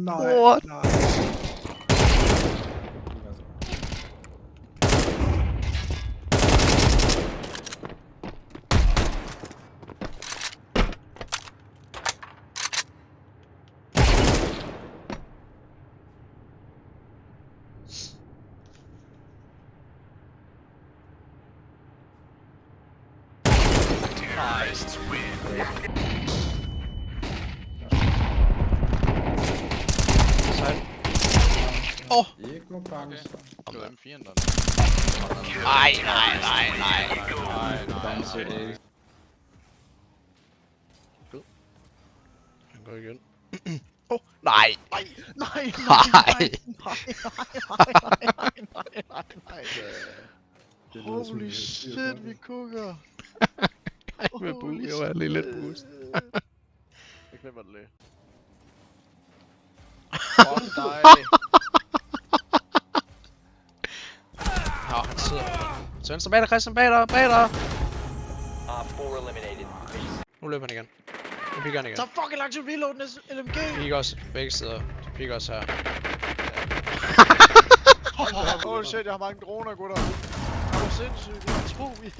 What? Åh! Ikke nogen bange. Det var M4'en der. Nej. Han går igen. Nej! Nej. Holy shit, vi kukker. Ej, med boost. Jeg var lige lidt boost. Jeg glemmer det lige. Fuck dig. Nå, han sidder. Så venstre bag dig, Christian, bag dig. Nu løber han igen. Nu piker han igen. Så fucking langt til reload den LMG. Piker også begge steder. De piker også her. Oh shit, jeg har mange droner, gutter. Er du sindssyg? Jeg tror vi.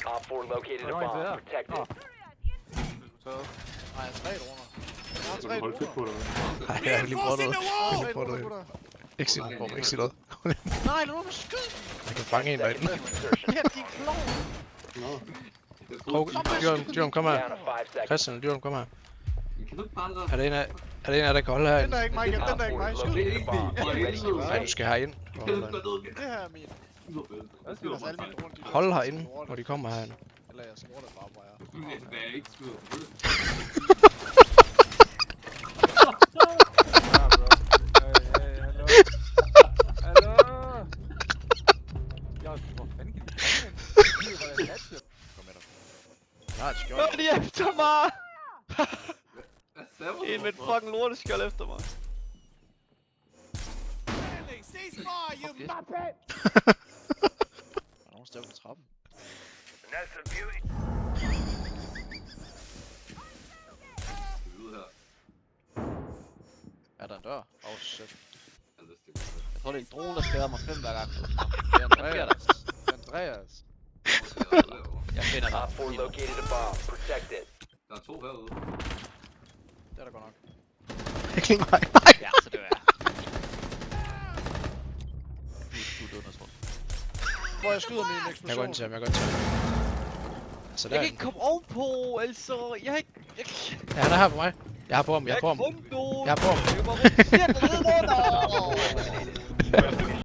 Op 4 located a bomb. Protect it. Nej, 3 droner. Jeg har 3 droner. Nej, jeg har lige prøvet noget. Tre droner, gutter. Ikke sig noget, ikke sig noget. Nej, lad mig skyde. Jeg kan fange en derinde. Ja, de er klovn. Dyrholm, kom her. Down to 5 seconds. Christian, Dyrholm, kom her. Kan du ikke bare lade... Er det en af der kan holde Den herinde? der er ikke mig, den der er ikke mig. Skyd. Det er ikke det. Nej, du skal herind. Kan du ikke gå ned igen? Det her er min. Ellers alle mine droner, de Hold herinde, når de kommer herinde. Eller jeg skruer det bare, hvor jeg er. Du er tilbage, ikke skyder. Nej, det skal Nå, de er efter mig! Hvad En med et fucking lorteskjold efter mig. Der er nogen steder på trappen. Er der en dør? Oh shit. Jeg tror, det er en drone, der skader mig 5 hver gang. Det er Andreas. Andreas. Jeg finder dig. Op 4 located a bomb. Protect it. Der er 2 herude. Det er der godt nok. Ikke mig. Nej. Ja, så det er. Du er død, jeg tror. Hvor jeg skyder min Jeg går eksplosion. ind til ham, Så der Jeg er kan ikke komme ovenpå, altså. Jeg har ikke... Ja, han er her på mig. Jeg har på ham, Jeg er ikke rundt, du. Jeg er på ham. Jeg er bare rundt. Shit, der